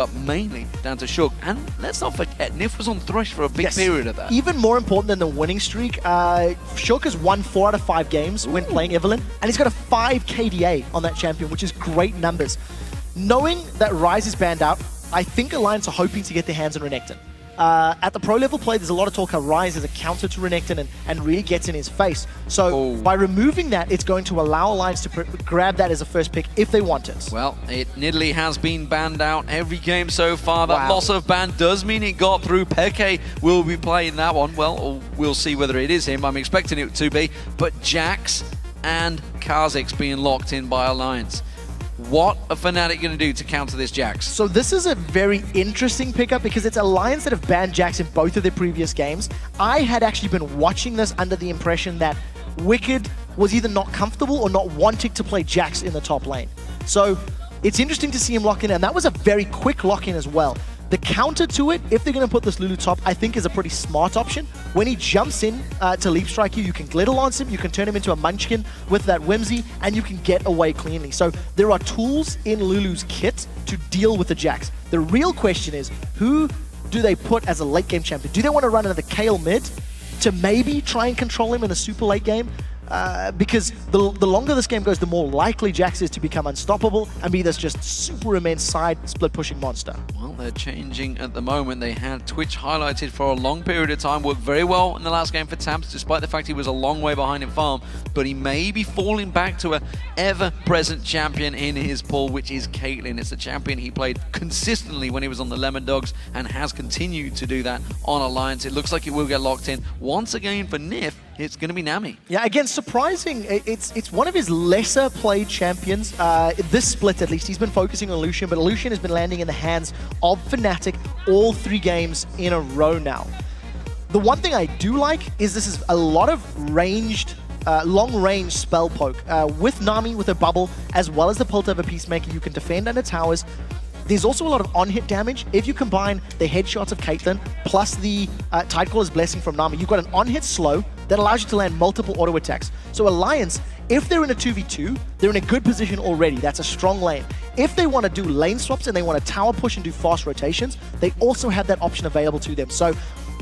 mainly down to Shook. And let's not forget, Nyph was on Thresh for a big period of that. Even more important than the winning streak, Shook has won 4 out of 5 games when playing Evelynn, and he's got a 5 KDA on that champion, which is great numbers. Knowing that Ryze is banned out, I think Alliance are hoping to get their hands on Renekton. At the pro level play, there's a lot of talk how Ryze is a counter to Renekton and really gets in his face. So by removing that, it's going to allow Alliance to grab that as a first pick if they want it. Well, it Nidalee has been banned out every game so far. That loss of ban does mean it got through. Peke will be playing that one. Well, we'll see whether it is him. I'm expecting it to be. But Jax and Kha'Zix being locked in by Alliance. What are Fnatic going to do to counter this Jax? So this is a very interesting pickup because it's Alliance that have banned Jax in both of their previous games. I had actually been watching this under the impression that Wickd was either not comfortable or not wanting to play Jax in the top lane. So it's interesting to see him lock in, and that was a very quick lock-in as well. The counter to it, if they're going to put this Lulu top, I think is a pretty smart option. When he jumps in to leap strike you, you can glitter lance him, you can turn him into a munchkin with that whimsy, and you can get away cleanly. So there are tools in Lulu's kit to deal with the Jax. The real question is, who do they put as a late game champion? Do they want to run another Kayle mid to maybe try and control him in a super late game? Because the longer this game goes, the more likely Jax is to become unstoppable and be this just super immense side split pushing monster. Well, they're changing at the moment. They had Twitch highlighted for a long period of time, worked very well in the last game for Tabzz, despite the fact he was a long way behind in farm, but he may be falling back to a ever-present champion in his pool, which is CAITLYN. It's a champion he played consistently when he was on the Lemon Dogs and has continued to do that on Alliance. It looks like it will get locked in. Once again for Nyph, it's going to be Nami. Yeah, again, surprising. It's one of his lesser played champions. This split, at least, he's been focusing on Lucian, but Lucian has been landing in the hands of Fnatic all 3 games in a row now. The one thing I do like is this is a lot of ranged, long-range spell poke. With Nami, with a bubble, as well as the Piteve of a Peacemaker, you can defend under towers. There's also a lot of on-hit damage. If you combine the headshots of CAITLYN plus the Tidecaller's Blessing from Nami, you've got an on-hit slow that allows you to land multiple auto attacks. So Alliance, if they're in a 2v2, they're in a good position already. That's a strong lane. If they want to do lane swaps and they want to tower push and do fast rotations, they also have that option available to them. So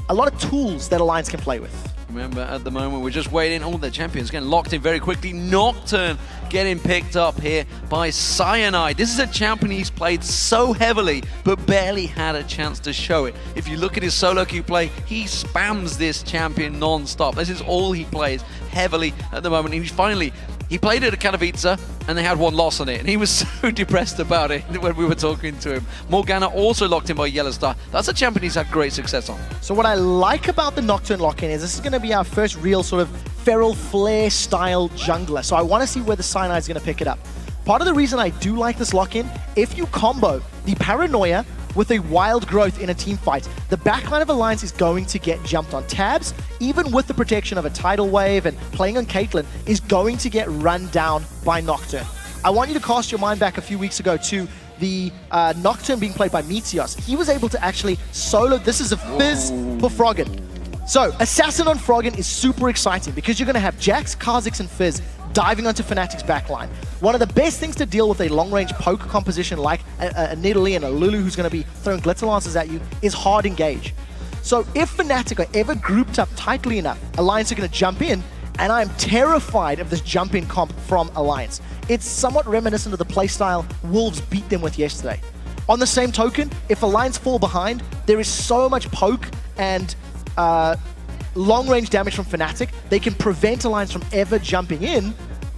a lot of tools that Alliance can play with. Remember, at the moment, we're just waiting. All the champions getting locked in very quickly. Nocturne getting picked up here by Cyanide. This is a champion he's played so heavily, but barely had a chance to show it. If you look at his solo queue play, he spams this champion non-stop. This is all he plays heavily at the moment. And he played it at Katowice, and they had 1 loss on it, and he was so depressed about it when we were talking to him. Morgana also locked in by YellOwStaR. That's a champion he's had great success on. So what I like about the Nocturne lock-in is this is going to be our first real sort of Feral Flare style jungler. So I want to see where the Cyanide is going to pick it up. Part of the reason I do like this lock-in, if you combo the Paranoia with a Wild Growth in a team fight, the backline of Alliance is going to get jumped on. Tabzz, even with the protection of a Tidal Wave and playing on CAITLYN, is going to get run down by Nocturne. I want you to cast your mind back a few weeks ago to the Nocturne being played by Meteos. He was able to actually solo. This is a fizz for Froggen. So, Assassin on Froggen is super exciting because you're going to have Jax, Kha'Zix, and Fizz diving onto Fnatic's backline. One of the best things to deal with a long-range poke composition like a Nidalee and a Lulu who's going to be throwing glitter lances at you is hard engage. So if Fnatic are ever grouped up tightly enough, Alliance are going to jump in, and I'm terrified of this jump-in comp from Alliance. It's somewhat reminiscent of the playstyle Wolves beat them with yesterday. On the same token, if Alliance fall behind, there is so much poke and long-range damage from Fnatic, they can prevent Alliance from ever jumping in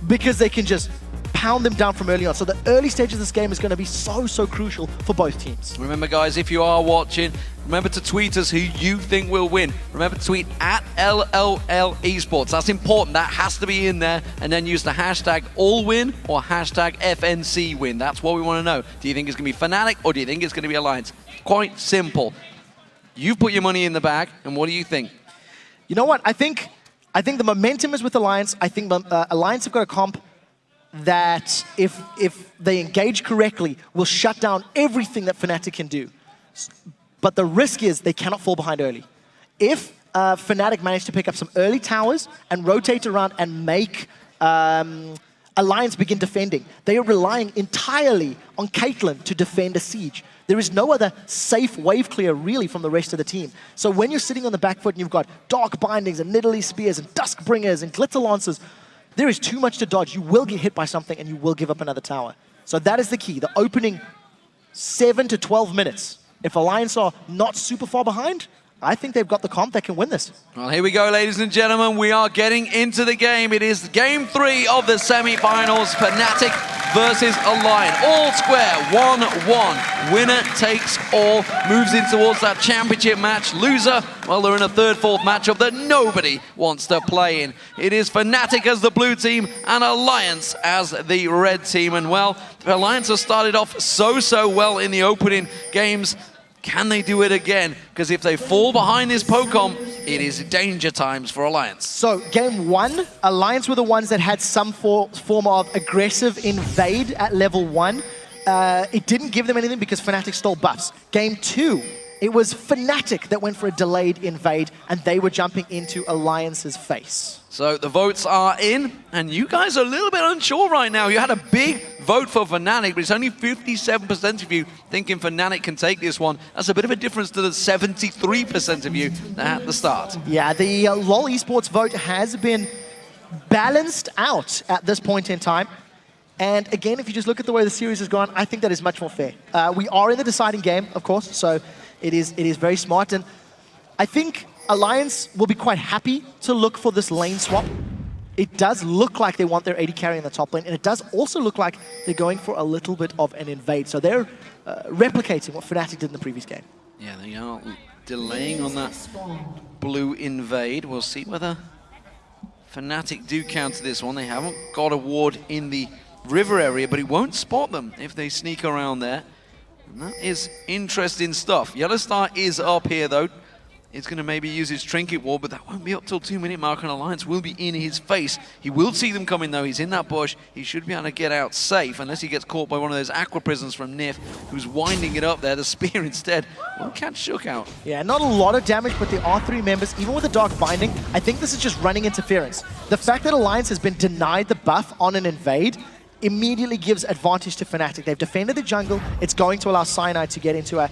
because they can just pound them down from early on. So the early stage of this game is going to be so crucial for both teams. Remember, guys, if you are watching, remember to tweet us who you think will win. Remember to tweet at LOL Esports. That's important. That has to be in there. And then use the hashtag AllWin or hashtag FNCWin. That's what we want to know. Do you think it's going to be Fnatic or do you think it's going to be Alliance? Quite simple. You've put your money in the bag, and what do you think? You know what? I think the momentum is with Alliance. I think Alliance have got a comp that, if they engage correctly, will shut down everything that Fnatic can do. But the risk is they cannot fall behind early. If Fnatic manage to pick up some early towers and rotate around and make Alliance begin defending. They are relying entirely on CAITLYN to defend a siege. There is no other safe wave clear really from the rest of the team. So when you're sitting on the back foot and you've got Dark Bindings and Nidalee Spears and Duskbringers and Glitter Lancers, there is too much to dodge. You will get hit by something and you will give up another tower. So that is the key. The opening 7 to 12 minutes. If Alliance are not super far behind, I think they've got the comp that can win this. Well, here we go, ladies and gentlemen. We are getting into the game. It is game 3 of the semi-finals. Fnatic versus Alliance. All square, 1-1. Winner takes all. Moves in towards that championship match. Loser, well, they're in a third, fourth matchup that nobody wants to play in. It is Fnatic as the blue team and Alliance as the red team. And, well, Alliance has started off so well in the opening games. Can they do it again? Because if they fall behind this Pocom, it is danger times for Alliance. So game 1, Alliance were the ones that had some form of aggressive invade at level 1. It didn't give them anything because Fnatic stole buffs. Game 2, it was Fnatic that went for a delayed invade, and they were jumping into Alliance's face. So the votes are in, and you guys are a little bit unsure right now. You had a big vote for Fnatic, but it's only 57% of you thinking Fnatic can take this one. That's a bit of a difference to the 73% of you at the start. Yeah, the LoL Esports vote has been balanced out at this point in time. And again, if you just look at the way the series has gone, I think that is much more fair. We are in the deciding game, of course, so it is very smart. And I think Alliance will be quite happy to look for this lane swap. It does look like they want their AD carry in the top lane, and it does also look like they're going for a little bit of an invade. So they're replicating what Fnatic did in the previous game. Yeah, they are delaying on that blue invade. We'll see whether Fnatic do counter this one. They haven't got a ward in the river area, but it won't spot them if they sneak around there. And that is interesting stuff. YellOwStaR is up here, though. He's going to maybe use his trinket wall, but that won't be up till 2-minute mark, and Alliance will be in his face. He will see them coming, though. He's in that bush. He should be able to get out safe, unless he gets caught by one of those aqua prisons from Nyph, who's winding it up there. The spear instead will catch Shook out. Yeah, not a lot of damage, but there are 3 members. Even with the Dark Binding, I think this is just running interference. The fact that Alliance has been denied the buff on an invade immediately gives advantage to Fnatic. They've defended the jungle. It's going to allow Cyanide to get into a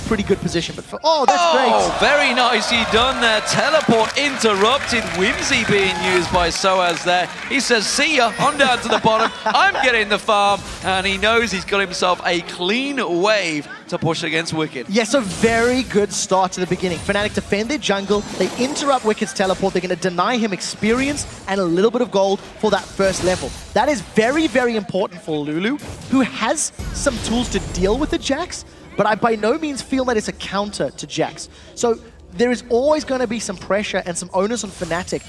pretty good position. But that's great. Very nicely done there. Teleport interrupted. Whimsy being used by sOAZ there. He says, see ya, I'm down to the bottom. I'm getting the farm. And he knows he's got himself a clean wave to push against Wickd. Yes, a very good start to the beginning. Fnatic defend their jungle. They interrupt Wicked's teleport. They're going to deny him experience and a little bit of gold for that first level. That is very important for Lulu, who has some tools to deal with the Jax, but I by no means feel that it's a counter to Jax. So there is always going to be some pressure and some onus on Fnatic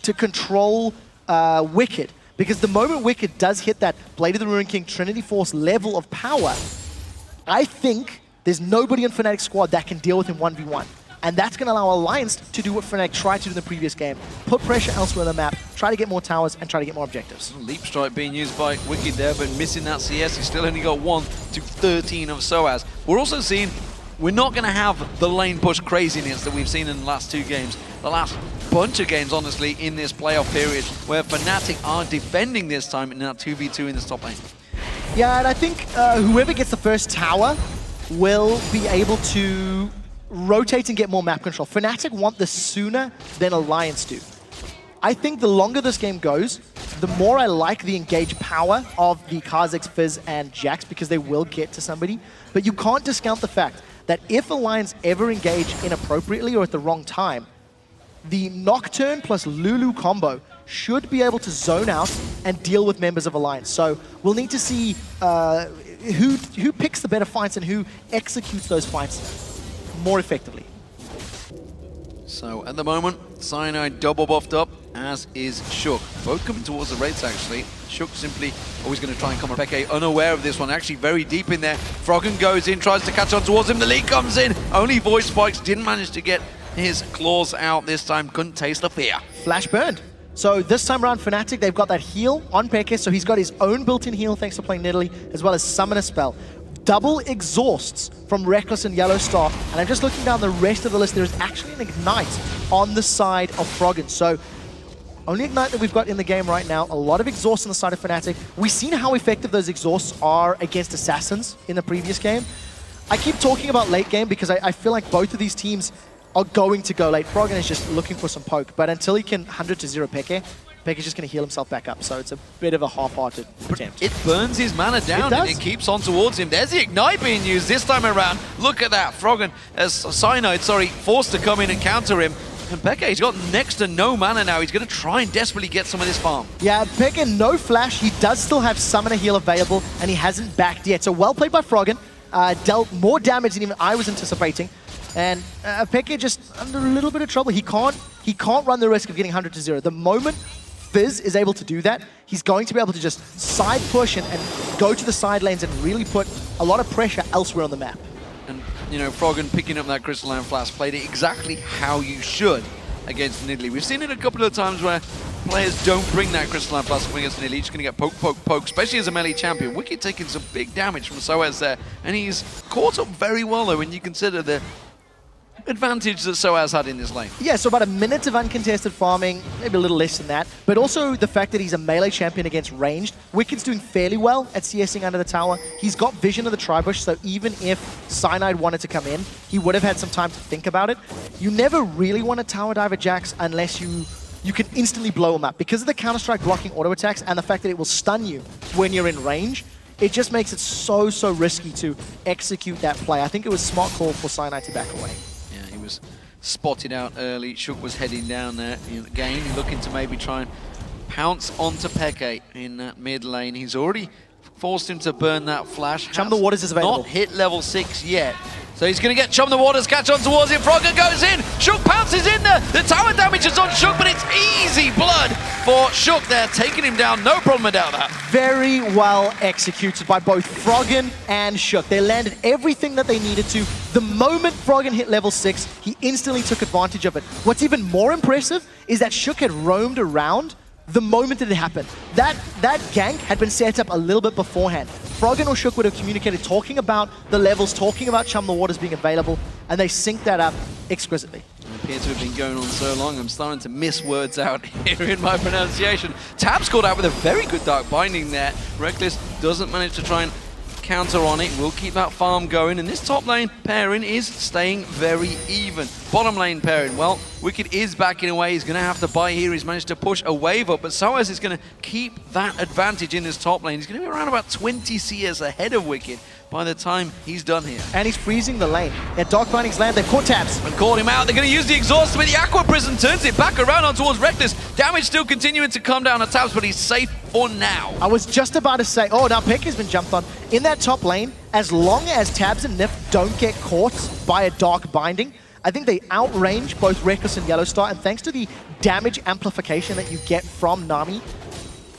to control Wickd, because the moment Wickd does hit that Blade of the Ruined King Trinity Force level of power, I think there's nobody in Fnatic's squad that can deal with him 1v1. And that's going to allow Alliance to do what Fnatic tried to do in the previous game. Put pressure elsewhere on the map, try to get more towers, and try to get more objectives. Leap Strike being used by Wickd there, but missing that CS. He's still only got 1 to 13 of sOAZ. We're also seeing we're not going to have the lane push craziness that we've seen in the last 2 games. The last bunch of games, honestly, in this playoff period, where Fnatic are defending this time in that 2v2 in this top lane. Yeah, and I think whoever gets the first tower will be able to rotate and get more map control. Fnatic want this sooner than Alliance do. I think the longer this game goes, the more I like the engaged power of the Kha'Zix, Fizz, and Jax, because they will get to somebody. But you can't discount the fact that if Alliance ever engage inappropriately or at the wrong time, the Nocturne plus Lulu combo should be able to zone out and deal with members of Alliance. So we'll need to see who picks the better fights and who executes those fights more effectively. So at the moment, Cyanide double buffed up, as is Shook. Both coming towards the rates, actually. Shook simply always going to try and come FNC unaware of this one, actually very deep in there. Froggen goes in, tries to catch on towards him. The lead comes in. Only Void Spikes didn't manage to get his claws out this time. Couldn't taste the fear. Flash burned. So this time around, Fnatic, they've got that heal on xPeke, so he's got his own built-in heal thanks to playing Nidalee, as well as Summon a Spell. Double exhausts from Rekkles and YellOwStaR, and I'm just looking down the rest of the list. There is actually an Ignite on the side of Froggen. So Only Ignite that we've got in the game right now. A lot of exhausts on the side of Fnatic. We've seen how effective those exhausts are against assassins in the previous game. I keep talking about late game because I feel like both of these teams are going to go late. Froggen is just looking for some poke, but until he can 100-0 Peke, Peke's just going to heal himself back up, so it's a bit of a half-hearted attempt. It burns his mana down and it keeps on towards him. There's the Ignite being used this time around. Look at that. Froggen, Cyanide, forced to come in and counter him. And Peke, he's got next to no mana now. He's going to try and desperately get some of this farm. Yeah, Peke, no flash. He does still have Summoner Heal available, and he hasn't backed yet. So well played by Froggen. Dealt more damage than even I was anticipating. And Peke just under a little bit of trouble. He can't run the risk of getting 100-0. The moment Fizz is able to do that, he's going to be able to just side push and go to the side lanes and really put a lot of pressure elsewhere on the map. And, you know, Froggen picking up that Crystalline Flask played it exactly how you should against Nidalee. We've seen it a couple of times where players don't bring that Crystalline Flask against Nidalee. He's going to get poke, especially as a melee champion. Wickd taking some big damage from sOAZ there, and he's caught up very well, though, when you consider the advantage that sOAZ had in this lane. Yeah, so about a minute of uncontested farming, maybe a little less than that, but also the fact that he's a melee champion against ranged. Wickid's doing fairly well at CSing under the tower. He's got vision of the Tribush, so even if Cyanide wanted to come in, he would have had some time to think about it. You never really want to tower dive a Jax unless you can instantly blow him up. Because of the Counter-Strike blocking auto attacks and the fact that it will stun you when you're in range, it just makes it so risky to execute that play. I think it was a smart call for Cyanide to back away. Was spotted out early. Shook was heading down there again, looking to maybe try and pounce onto Peke in that mid lane. He's already forced him to burn that flash. Chum the Waters is available. Not hit level 6 yet. So he's going to get Chum the Waters, catch on towards him. Froggen goes in. Shook pounces in there. The tower damage is on Shook, but it's easy blood for Shook there, taking him down. No problem about that. Very well executed by both Froggen and Shook. They landed everything that they needed to. The moment Froggen hit level 6, he instantly took advantage of it. What's even more impressive is that Shook had roamed around the moment that it happened. That gank had been set up a little bit beforehand. Froggen or Shook would have communicated, talking about the levels, talking about Chum the Waters being available, and they synced that up exquisitely. It appears to have been going on so long, I'm starting to miss words out here in my pronunciation. Tabzz caught out with a very good Dark Binding there. Rekkles doesn't manage to try and counter on it. We'll keep that farm going, and this top lane pairing is staying very even. Bottom lane pairing, well, Wickd is backing away. He's going to have to buy here. He's managed to push a wave up, but sOAZ is going to keep that advantage in his top lane. He's going to be around about 20 CS ahead of Wickd by the time he's done here. And he's freezing the lane. At Dark Binding's land, they've caught Tabzz. And caught him out. They're going to use the exhaust with the Aqua Prison, turns it back around on towards Rekkles. Damage still continuing to come down on Tabzz, but he's safe for now. I was just about to say, oh, now Peke has been jumped on. In that top lane, as long as Tabzz and Nyph don't get caught by a Dark Binding, I think they outrange both Rekkles and YellOwStaR, and thanks to the damage amplification that you get from Nami,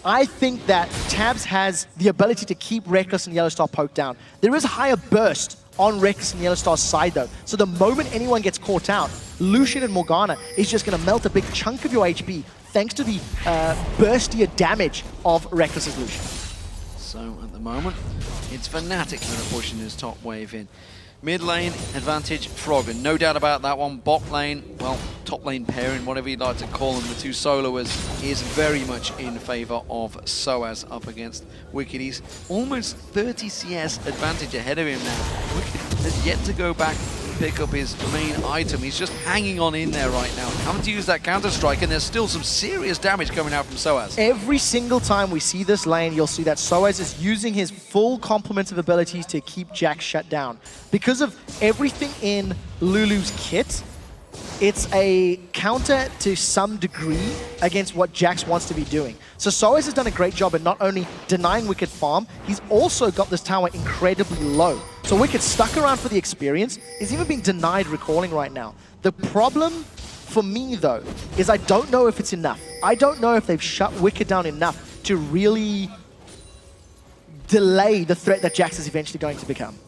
I think that Tabzz has the ability to keep Rekkles and YellOwStaR poked down. There is a higher burst on Rekkles and YellOwStar's side though, so the moment anyone gets caught out, Lucian and Morgana is just going to melt a big chunk of your HP thanks to the burstier damage of Rekkles' Lucian. So at the moment, it's Fnatic that are pushing this top wave in. Mid lane advantage, Froggen, no doubt about that one. Bot lane, well, top lane pairing, whatever you'd like to call them, the two soloers, is very much in favor of sOAZ up against Wickd. He's almost 30 CS advantage ahead of him now. Wickd has yet to go back and pick up his main item. He's just hanging on in there right now, having to use that Counter-Strike, and there's still some serious damage coming out from sOAZ. Every single time we see this lane, you'll see that sOAZ is using his full complement of abilities to keep Jax shut down. Because of everything in Lulu's kit, it's a counter to some degree against what Jax wants to be doing. So sOAZ has done a great job at not only denying Wickd farm, he's also got this tower incredibly low. So Wickd stuck around for the experience, is even being denied recalling right now. The problem for me though, is I don't know if it's enough. I don't know if they've shut Wickd down enough to really delay the threat that Jax is eventually going to become.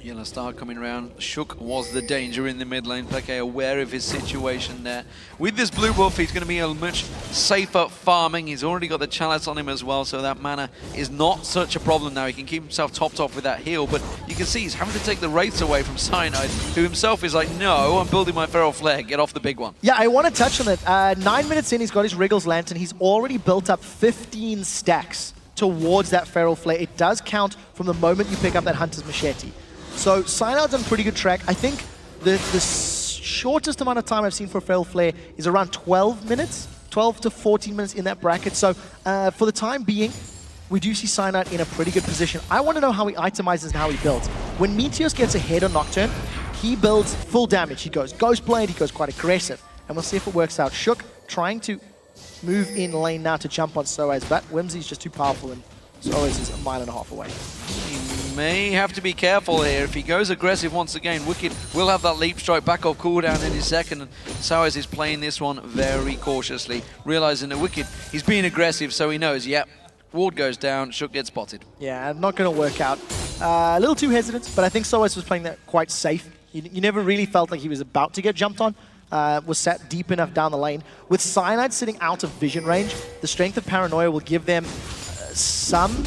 YellOwStaR coming around. Shook was the danger in the mid lane. Peke aware of his situation there. With this blue buff, he's going to be a much safer farming. He's already got the chalice on him as well, so that mana is not such a problem now. He can keep himself topped off with that heal, but you can see he's having to take the wraiths away from Cyanide, who himself is like, no, I'm building my Feral Flare, get off the big one. Yeah, I want to touch on it. 9 minutes in, he's got his Rekkles Lantern. He's already built up 15 stacks towards that Feral Flare. It does count from the moment you pick up that Hunter's Machete. So Cyanide's on pretty good track. I think the shortest amount of time I've seen for a Feral Flare is around 12 minutes, 12 to 14 minutes in that bracket. So for the time being, we do see Cyanide in a pretty good position. I want to know how he itemizes and how he builds. When Meteos gets ahead on Nocturne, he builds full damage. He goes Ghostblade, he goes quite aggressive. And we'll see if it works out. Shook trying to move in lane now to jump on sOAZ, but Whimsy's just too powerful and sOAZ is a mile and a half away. He may have to be careful here. If he goes aggressive once again, Wickd will have that leap strike back off cooldown in his second, and sOAZ is playing this one very cautiously, realizing that Wickd, he's being aggressive, so he knows, yep, ward goes down, Shook gets spotted. Yeah, not going to work out. A little too hesitant, but I think sOAZ was playing that quite safe. You never really felt like he was about to get jumped on. Was sat deep enough down the lane. With Cyanide sitting out of vision range, the strength of Paranoia will give them some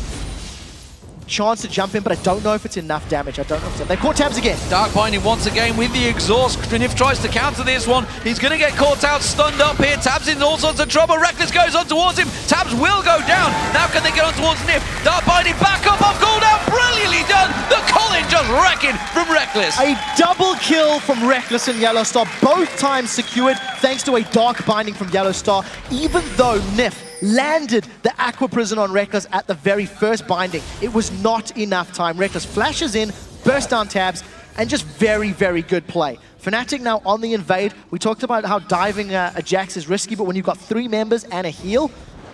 chance to jump in, but I don't know if it's enough damage. I don't know if it's... They caught Tabzz again. Dark Binding once again with the exhaust. Nyph tries to counter this one. He's going to get caught out, stunned up here. Tabzz in all sorts of trouble. Rekkles goes on towards him. Tabzz will go down. Now can they get on towards Nyph? Dark Binding back up off cooldown. Brilliantly done. The Cologne just wrecking from Rekkles. A double kill from Rekkles and YellOwStaR, both times secured thanks to a Dark Binding from YellOwStaR, even though Nyph landed the Aqua Prison on Rekkles at the very first binding. It was not enough time. Rekkles flashes in, bursts down Tabzz, and just very, very good play. Fnatic now on the invade. We talked about how diving a Jax is risky, but when you've got 3 members and a heal,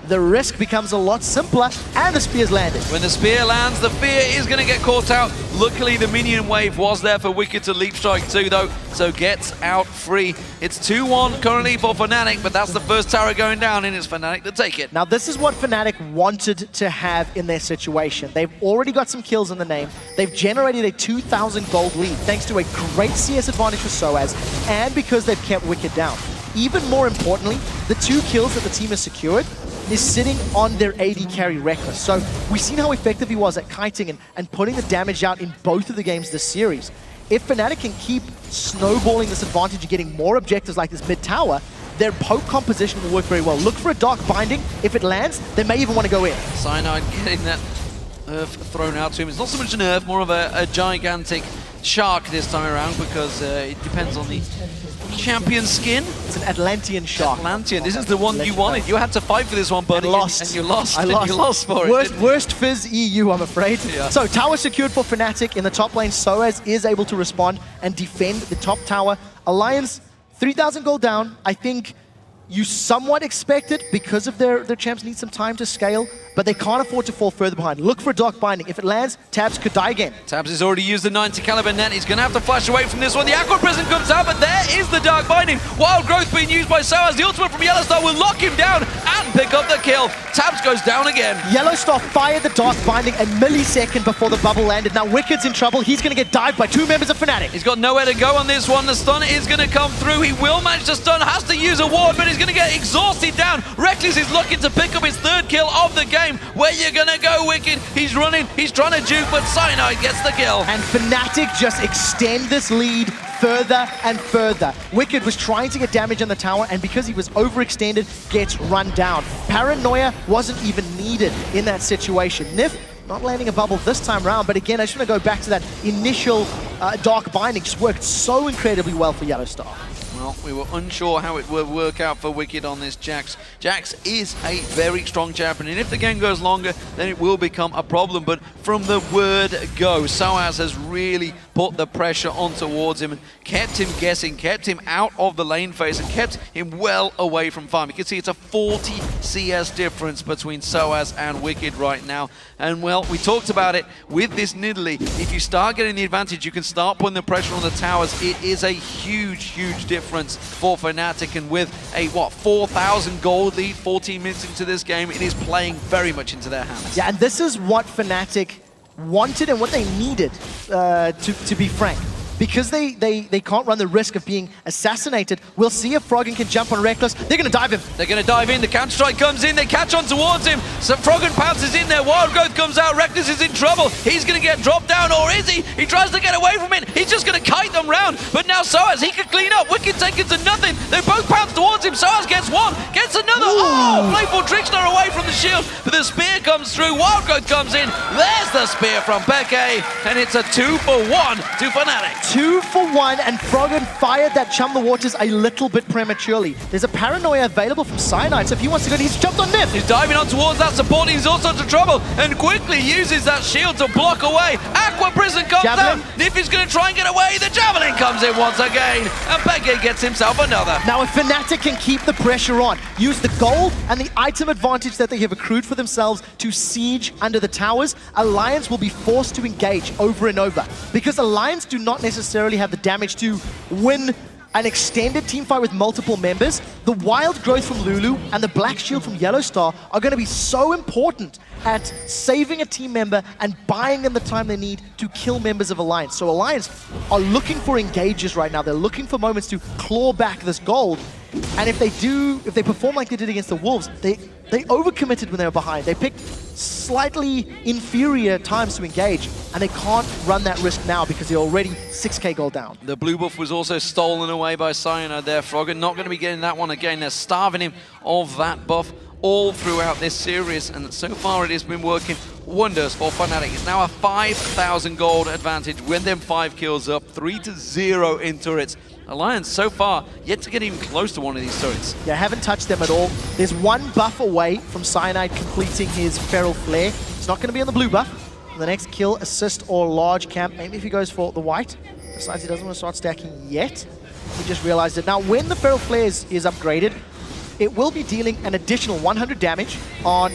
the risk becomes a lot simpler, and the spear's landed. When the spear lands, the fear is going to get caught out. Luckily, the minion wave was there for Wickd to leap strike too, though, so gets out free. It's 2-1 currently for Fnatic, but that's the first tower going down, and it's Fnatic to take it. Now, this is what Fnatic wanted to have in their situation. They've already got some kills in the name. They've generated a 2,000 gold lead, thanks to a great CS advantage for sOAZ, and because they've kept Wickd down. Even more importantly, the 2 kills that the team has secured is sitting on their AD carry Rekkles. So we've seen how effective he was at kiting and putting the damage out in both of the games this series. If Fnatic can keep snowballing this advantage and getting more objectives like this mid-tower, their poke composition will work very well. Look for a Dark Binding. If it lands, they may even want to go in. Cyanide getting that Earth thrown out to him. It's not so much an Earth, more of a gigantic shark this time around, because it depends on the champion skin. It's an Atlantean shark. Atlantean. This is the one you wanted. You had to fight for this one, buddy. And lost. And you lost. I lost. You lost for it. it. Worst Fizz EU, I'm afraid. Yeah. So tower secured for Fnatic in the top lane. sOAZ is able to respond and defend the top tower. Alliance, 3,000 gold down. I think you somewhat expect it because of their champs need some time to scale, but they can't afford to fall further behind. Look for a Dark Binding. If it lands, Tabzz could die again. Tabzz has already used the 90 caliber net. He's going to have to flash away from this one. The Aqua Prison comes out, but there is the Dark Binding. Wild Growth being used by sOAZ. The ultimate from YellOwStaR will lock him down and pick up the kill. Tabzz goes down again. YellOwStaR fired the Dark Binding a millisecond before the bubble landed. Now Wicked's in trouble. He's going to get dived by 2 members of Fnatic. He's got nowhere to go on this one. The stun is going to come through. He will manage to stun, has to use a ward, but he's going to get exhausted down. Rekkles is looking to pick up his 3rd kill of the game. Where you going to go, Wickd? He's running, he's trying to juke, but Cyanide gets the kill. And Fnatic just extend this lead further and further. Wickd was trying to get damage on the tower, and because he was overextended, gets run down. Paranoia wasn't even needed in that situation. Nyph not landing a bubble this time around, but again, I just want to go back to that initial Dark Binding. Just worked so incredibly well for YellOwStaR. Well, we were unsure how it would work out for Wickd on this Jax. Jax is a very strong champion, and if the game goes longer, then it will become a problem. But from the word go, sOAZ has really put the pressure on towards him and kept him guessing, kept him out of the lane phase, and kept him well away from farm. You can see it's a 40 CS difference between sOAZ and Wickd right now. And well, we talked about it with this Nidalee. If you start getting the advantage, you can start putting the pressure on the towers. It is a huge, huge difference for Fnatic, and with a, 4,000 gold lead, 14 minutes into this game, it is playing very much into their hands. Yeah, and this is what Fnatic wanted and what they needed, to be frank. Because they can't run the risk of being assassinated, we'll see if Froggen can jump on Rekkles. They're going to dive him. They're going to dive in. The counter-strike comes in. They catch on towards him. So Froggen pounces in there. Wild Growth comes out. Rekkles is in trouble. He's going to get dropped down, or is he? He tries to get away from it. He's just going to kite them round. But now sOAZ, he can clean up. Wicked taken to nothing. They both pounce towards him. sOAZ gets one, gets another. Ooh. Oh, Playful Trickster away from the shield. But the spear comes through. Wild Growth comes in. There's the spear from Piteve. And it's a 2-for-1 to Fnatic. 2 for 1, and Froggen fired that Chum the Waters a little bit prematurely. There's a Paranoia available from Cyanide, so if he wants to go, he's jumped on Nyph. He's diving on towards that support. He's all sorts of trouble and quickly uses that shield to block away. Aqua Prison comes Javelin. out. Nyph is going to try and get away. The Javelin comes in once again, and Pege gets himself another. Now, if Fnatic can keep the pressure on, use the gold and the item advantage that they have accrued for themselves to siege under the towers, Alliance will be forced to engage over and over. Because Alliance do not necessarily have the damage to win an extended teamfight with multiple members. The Wild Growth from Lulu and the Black Shield from YellOwStaR are going to be so important at saving a team member and buying them the time they need to kill members of Alliance. So Alliance are looking for engages right now. They're looking for moments to claw back this gold. And if they perform like they did against the Wolves, they overcommitted when they were behind. They picked slightly inferior times to engage, and they can't run that risk now because they're already 6k gold down. The blue buff was also stolen away by Cyanide there. Froggen not going to be getting that one again. They're starving him of that buff all throughout this series, and so far it has been working wonders for Fnatic. It's now a 5,000 gold advantage with them 5 kills up, 3-0 in turrets. Alliance so far yet to get even close to one of these turrets. Yeah, haven't touched them at all. There's one buff away from Cyanide completing his Feral Flare. It's not going to be on the blue buff. The next kill, assist, or large camp. Maybe if he goes for the white. Besides, he doesn't want to start stacking yet. He just realized it. Now, when the Feral Flare is upgraded, it will be dealing an additional 100 damage on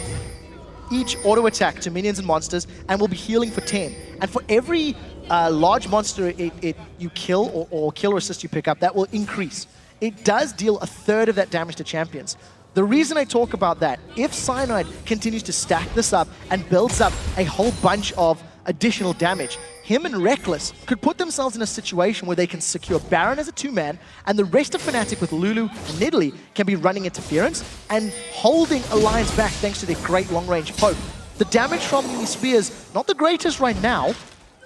each auto attack to minions and monsters, and will be healing for 10. And for every large monster you kill or kill or assist you pick up, that will increase. It does deal a third of that damage to champions. The reason I talk about that, if Cyanide continues to stack this up and builds up a whole bunch of additional damage, him and Rekkles could put themselves in a situation where they can secure Baron as a 2-man, and the rest of Fnatic with Lulu and Nidalee can be running interference and holding Alliance back thanks to their great long-range poke. The damage from these spears, not the greatest right now,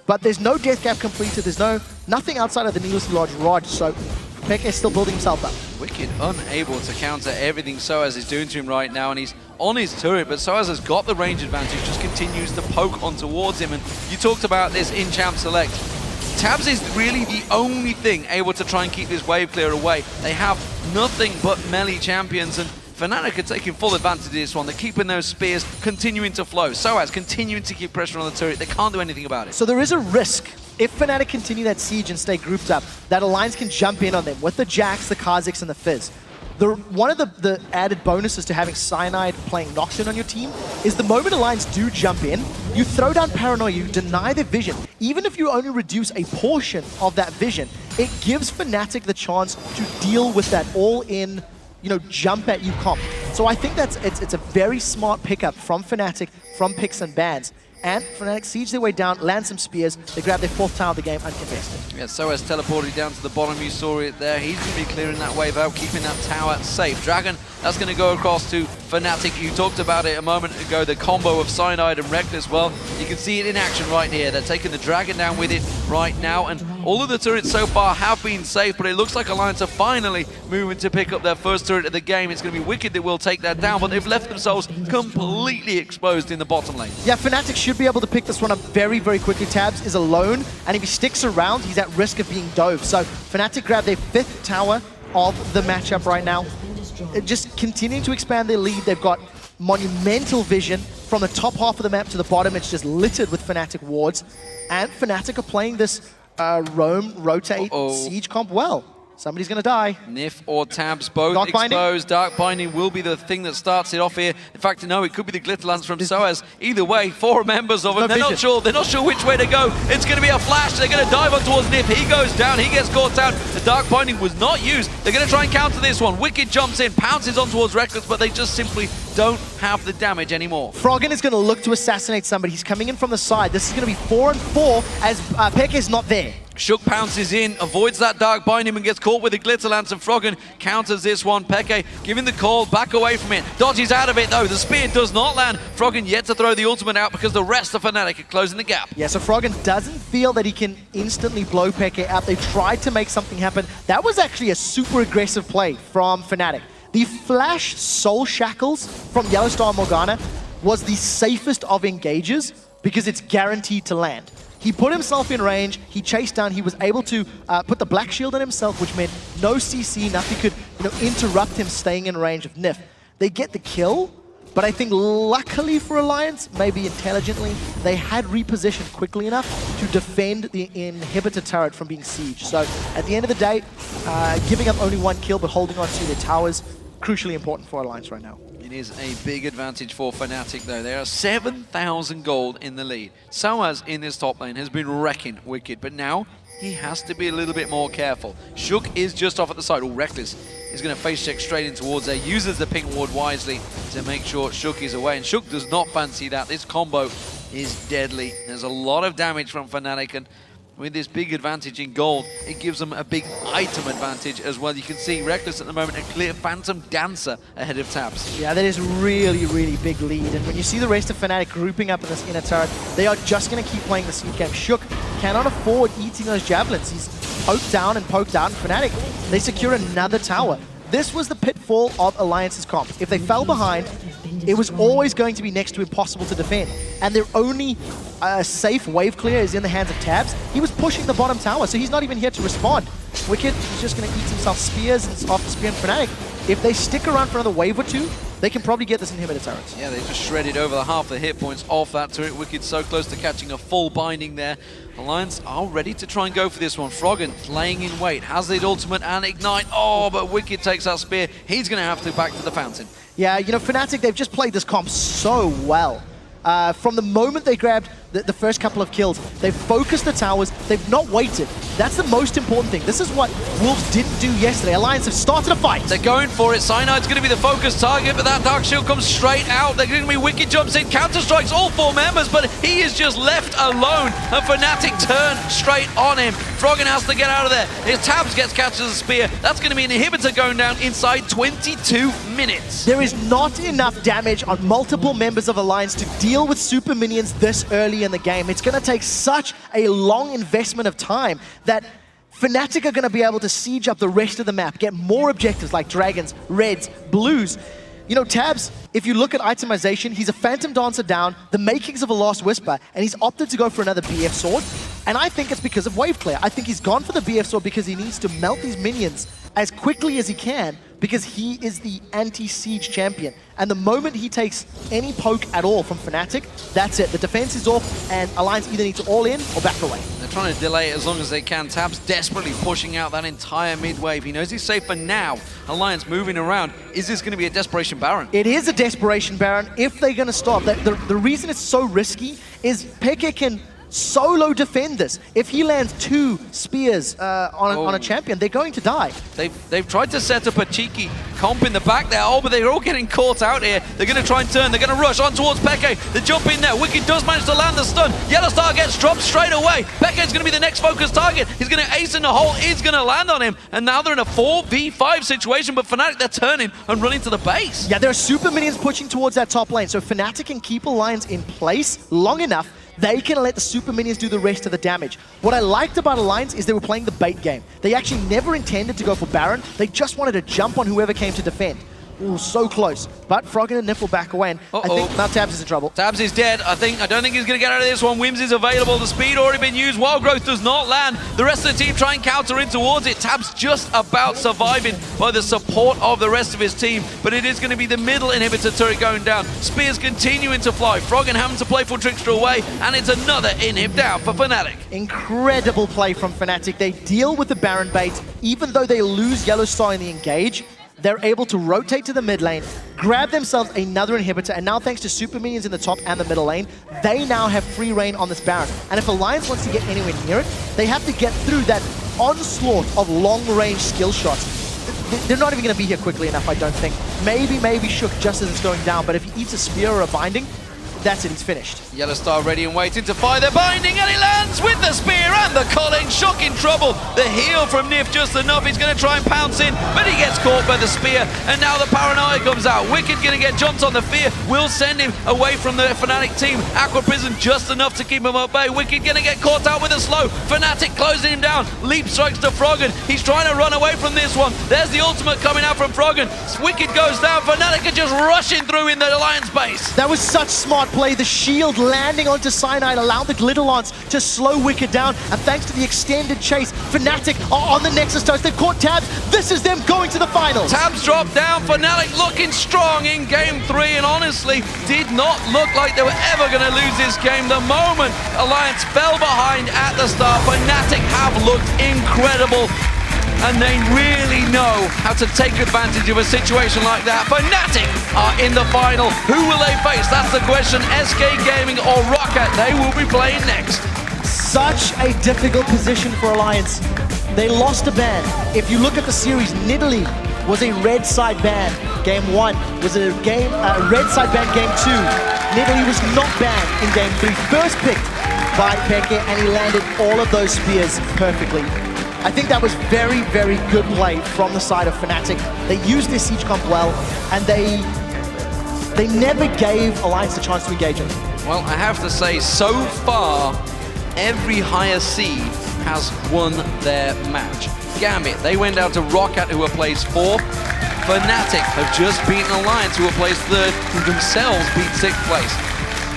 but there's no death gap completed, there's nothing outside of the needlessly large rod, so Peke is still building himself up. Wicked unable to counter everything sOAZ is doing to him right now, and he's on his turret, but sOAZ has got the range advantage, just continues to poke on towards him. And you talked about this in Champ Select. Tabzz is really the only thing able to try and keep this wave clear away. They have nothing but melee champions, and Fnatic are taking full advantage of this one. They're keeping those spears continuing to flow. sOAZ continuing to keep pressure on the turret. They can't do anything about it. So there is a risk, if Fnatic continue that siege and stay grouped up, that Alliance can jump in on them with the Jax, the Kha'Zix, and the Fizz. One of the added bonuses to having Cyanide playing Nocturne on your team is the moment Alliance do jump in, you throw down Paranoia, you deny their vision. Even if you only reduce a portion of that vision, it gives Fnatic the chance to deal with that all-in, jump at you comp. So I think it's a very smart pickup from Fnatic, from picks and bans. And Fnatic siege their way down, land some spears, they grab their 4th tower of the game uncontested. Yeah, sOAZ teleported down to the bottom, you saw it there. He's going to be clearing that wave out, keeping that tower safe. Dragon, that's going to go across to Fnatic. You talked about it a moment ago, the combo of Cyanide and Rekkles. Well, you can see it in action right here. They're taking the Dragon down with it right now, and all of the turrets so far have been safe, but it looks like Alliance are finally moving to pick up their first turret of the game. It's going to be Wicked that will take that down, but they've left themselves completely exposed in the bottom lane. Yeah, Fnatic should be able to pick this one up very, very quickly. Tabzz is alone, and if he sticks around, he's at risk of being dove. So Fnatic grab their 5th tower of the matchup right now. Just continuing to expand their lead. They've got monumental vision from the top half of the map to the bottom. It's just littered with Fnatic wards, and Fnatic are playing this roam, rotate, siege comp well. Somebody's going to die. Nyph or Tabzz both Dark Binding? exposed. Dark Binding will be the thing that starts it off here. In fact, no, it could be the Glitter Lance from sOAZ. Either way, 4 members of them. They're not sure. They're not sure which way to go. It's going to be a flash. They're going to dive on towards Nyph. He goes down. He gets caught out. The Dark Binding was not used. They're going to try and counter this one. Wicked jumps in, pounces on towards Rekkles, but they just simply don't have the damage anymore. Froggen is going to look to assassinate somebody. He's coming in from the side. This is going to be 4 and 4 as xPeke is not there. Shook pounces in, avoids that Dark Binding and gets caught with the Glitter Lance, and Froggen counters this one. xPeke giving the call, back away from it. Dodges out of it though, the spear does not land. Froggen yet to throw the ultimate out because the rest of Fnatic are closing the gap. Yeah, so Froggen doesn't feel that he can instantly blow xPeke out. They tried to make something happen. That was actually a super aggressive play from Fnatic. The flash Soul Shackles from YellOwStaR Morgana was the safest of engages because it's guaranteed to land. He put himself in range, he chased down, he was able to put the Black Shield on himself, which meant no CC, nothing could interrupt him staying in range of Nyph. They get the kill, but I think luckily for Alliance, maybe intelligently, they had repositioned quickly enough to defend the inhibitor turret from being sieged. So at the end of the day, giving up only 1 kill but holding on to their towers, crucially important for Alliance right now. It is a big advantage for Fnatic though. There are 7,000 gold in the lead. sOAZ in this top lane has been wrecking Wicked, but now he has to be a little bit more careful. Shook is just off at the side. Rekkles is going to face check straight in towards there, uses the ping ward wisely to make sure Shook is away, and Shook does not fancy that. This combo is deadly. There's a lot of damage from Fnatic, and with this big advantage in gold, it gives them a big item advantage as well. You can see Rekkles at the moment, a clear Phantom Dancer ahead of Tabzz. Yeah, that is really, really big lead. And when you see the rest of Fnatic grouping up in this inner turret, they are just going to keep playing the seed game. Shook cannot afford eating those javelins. He's poked down and poked out, and Fnatic, they secure another tower. This was the pitfall of Alliance's comp. If they fell behind, it was always going to be next to impossible to defend. And their only safe wave clear is in the hands of Tabzz. He was pushing the bottom tower, so he's not even here to respond. Wickd is just going to eat himself spears and after spear and Fnatic. If they stick around for another wave or two, they can probably get this inhibitor turret. Yeah, they just shredded over the half the hit points off that turret. Wicked so close to catching a full binding there. Alliance are ready to try and go for this one. Froggen laying in wait, has the ultimate and ignite. Oh, but Wicked takes that spear. He's going to have to back to the fountain. Yeah, Fnatic, they've just played this comp so well. From the moment they grabbed the first couple of kills, they've focused the towers, they've not waited. That's the most important thing. This is what Wolves didn't do yesterday. Alliance have started a fight. They're going for it. Cyanide's going to be the focus target, but that Dark Shield comes straight out. They're going to be Wicked jumps in, counter-strikes all 4 members, but he is just left alone. And Fnatic turn straight on him. Froggen has to get out of there. His Tabzz gets catches a spear. That's going to be an inhibitor going down inside 22 minutes. There is not enough damage on multiple members of Alliance to deal with super minions this early in the game. It's going to take such a long investment of time that Fnatic are going to be able to siege up the rest of the map, get more objectives like dragons, reds, blues. Tabzz, if you look at itemization, he's a Phantom Dancer down, the makings of a Last Whisper, and he's opted to go for another BF Sword. And I think it's because of wave clear. I think he's gone for the BF Sword because he needs to melt these minions as quickly as he can because he is the anti-siege champion. And the moment he takes any poke at all from Fnatic, that's it. The defense is off, and Alliance either need to all in or back away. They're trying to delay it as long as they can. Tabzz desperately pushing out that entire mid wave. He knows he's safe for now. Alliance moving around. Is this going to be a Desperation Baron? It is a Desperation Baron if they're going to stop. The reason it's so risky is xPeke can solo defend this. If he lands 2 spears on a champion, they're going to die. They've tried to set up a cheeky comp in the back there. Oh, but they're all getting caught out here. They're going to try and turn. They're going to rush on towards xPeke. They jump in there. Wicked does manage to land the stun. YellOwStaR gets dropped straight away. xPeke's going to be the next focus target. He's going to ace in the hole. It's going to land on him. And now they're in a 4v5 situation, but Fnatic, they're turning and running to the base. Yeah, there are super minions pushing towards that top lane. So Fnatic can keep Alliance in place long enough. They can let the super minions do the rest of the damage. What I liked about Alliance is they were playing the bait game. They actually never intended to go for Baron. They just wanted to jump on whoever came to defend. Ooh, so close. But Froggen and Nyph will back away, and I think now Tabzz is in trouble. Tabzz is dead. I don't think he's going to get out of this one. Wims is available. The speed already been used. Wild Growth does not land. The rest of the team try and counter in towards it. Tabzz just about surviving by the support of the rest of his team. But it is going to be the middle inhibitor turret going down. Spears continuing to fly. Froggen having to play for Trickster away. And it's another inhib down for Fnatic. Incredible play from Fnatic. They deal with the Baron bait. Even though they lose YellOwStaR in the engage, they're able to rotate to the mid lane, grab themselves another inhibitor, and now thanks to super minions in the top and the middle lane, they now have free reign on this Baron. And if Alliance wants to get anywhere near it, they have to get through that onslaught of long-range skill shots. They're not even going to be here quickly enough, I don't think. Maybe Shook just as it's going down, but if he eats a spear or a binding, that's it, he's finished. YellOwStaR ready and waiting to fire the binding, and he lands with the spear and the Cologne. Shook in trouble. The heal from Nyph just enough. He's going to try and pounce in, but he gets caught by the spear, and now the paranoia comes out. Wickd going to get jumped on the fear. Will send him away from the Fnatic team. Aqua Prison just enough to keep him at bay. Wickd going to get caught out with a slow. Fnatic closing him down. Leap strikes to Froggen. He's trying to run away from this one. There's the ultimate coming out from Froggen. Wickd goes down. Fnatic are just rushing through in the Alliance base. That was such smart play. The shield landing onto Cyanide allowed the Glitter Lance to slow Wickd down, and thanks to the extended chase, Fnatic are on the Nexus toast. They've caught Tabzz. This is them going to the finals. Tabzz dropped down. Fnatic looking strong in game 3, and honestly did not look like they were ever going to lose this game. The moment Alliance fell behind at the start, Fnatic have looked incredible. And they really know how to take advantage of a situation like that. Fnatic are in the final. Who will they face? That's the question. SK Gaming or Rocket, they will be playing next. Such a difficult position for Alliance. They lost a ban. If you look at the series, Nidalee was a red side ban. Game 1 was a red side ban game 2. Nidalee was not banned in game 3. First picked by xPeke, and he landed all of those spears perfectly. I think that was very, very good play from the side of Fnatic. They used their siege comp well, and they never gave Alliance the chance to engage it. Well, I have to say, so far, every higher seed has won their match. Gambit, they went down to Rocket, who were placed 4th. Fnatic have just beaten Alliance, who were placed 3rd, who themselves beat 6th place.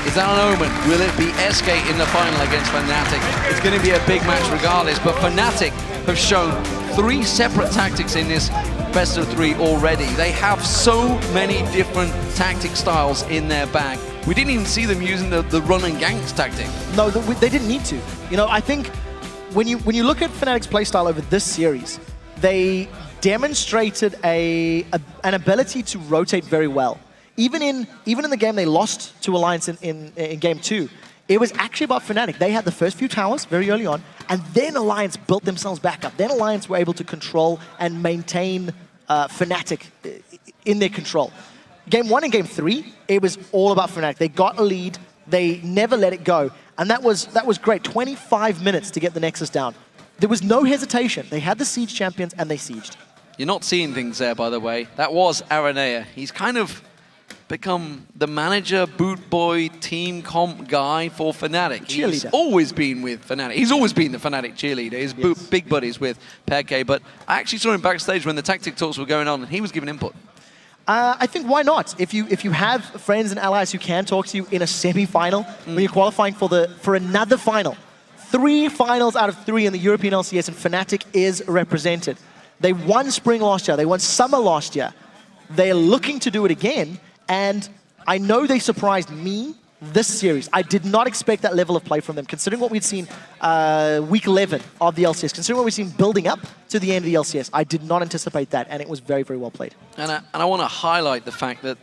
Is that an omen? Will it be SK in the final against Fnatic? It's going to be a big match regardless, but Fnatic have shown 3 separate tactics in this best of 3 already. They have so many different tactic styles in their bag. We didn't even see them using the run and ganks tactic. No, they didn't need to. You know, I think when you look at Fnatic's playstyle over this series, they demonstrated an ability to rotate very well. Even in the game they lost to Alliance in game 2, it was actually about Fnatic. They had the first few towers very early on, and then Alliance built themselves back up. Then Alliance were able to control and maintain Fnatic in their control. Game 1 and game 3, it was all about Fnatic. They got a lead, they never let it go, and that was great. 25 minutes to get the Nexus down. There was no hesitation. They had the Siege champions, and they sieged. You're not seeing things there, by the way. That was Aranea. He's kind of become the manager, boot boy, team comp guy for Fnatic. He's always been with Fnatic. He's always been the Fnatic cheerleader. He's big buddies with xPeke, but I actually saw him backstage when the tactic talks were going on, and he was giving input. I think why not? If you have friends and allies who can talk to you in a semi-final, when you're qualifying for another final. 3 finals out of 3 in the European LCS, and Fnatic is represented. They won Spring last year. They won Summer last year. They're looking to do it again. And I know they surprised me this series. I did not expect that level of play from them, considering what we'd seen week 11 of the LCS, considering what we've seen building up to the end of the LCS. I did not anticipate that, and it was very, very well played. And I want to highlight the fact that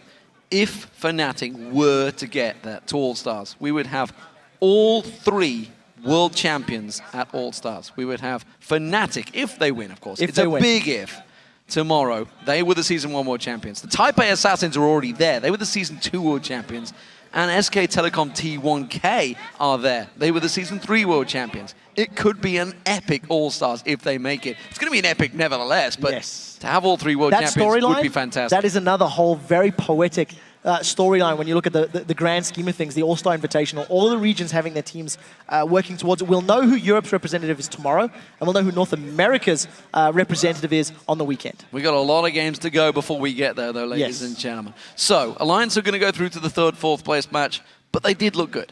if Fnatic were to get that to All-Stars, we would have all 3 world champions at All-Stars. We would have Fnatic, if they win, of course. It's a big if. Tomorrow, they were the Season 1 World Champions. The Taipei Assassins are already there. They were the Season 2 World Champions. And SK Telecom T1K are there. They were the Season 3 World Champions. It could be an epic All-Stars if they make it. It's going to be an epic nevertheless, but to have all 3 World Champions would be fantastic. That is another whole very poetic storyline when you look at the grand scheme of things, the All-Star Invitational, all of the regions having their teams working towards it. We'll know who Europe's representative is tomorrow, and we'll know who North America's representative is on the weekend. We got a lot of games to go before we get there, though, ladies and gentlemen. So, Alliance are going to go through to the third, fourth place match, but they did look good.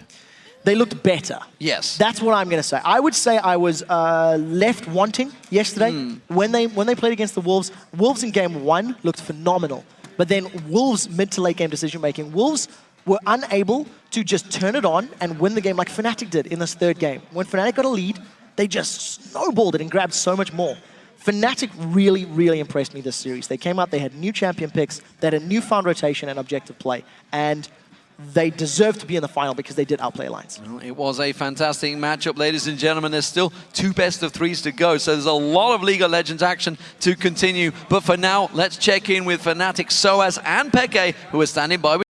They looked better. Yes. That's what I'm going to say. I would say I was left wanting yesterday when they played against the Wolves. Wolves in game 1 looked phenomenal. But then Wolves mid to late game decision making. Wolves were unable to just turn it on and win the game like Fnatic did in this third game. When Fnatic got a lead, they just snowballed it and grabbed so much more. Fnatic really, really impressed me this series. They came out, they had new champion picks, they had a newfound rotation and objective play. And they deserve to be in the final because they did outplay Alliance. Well, it was a fantastic matchup, ladies and gentlemen. There's still 2 best-of-3s to go, so there's a lot of League of Legends action to continue. But for now, let's check in with Fnatic, sOAZ, and xPeke, who are standing by with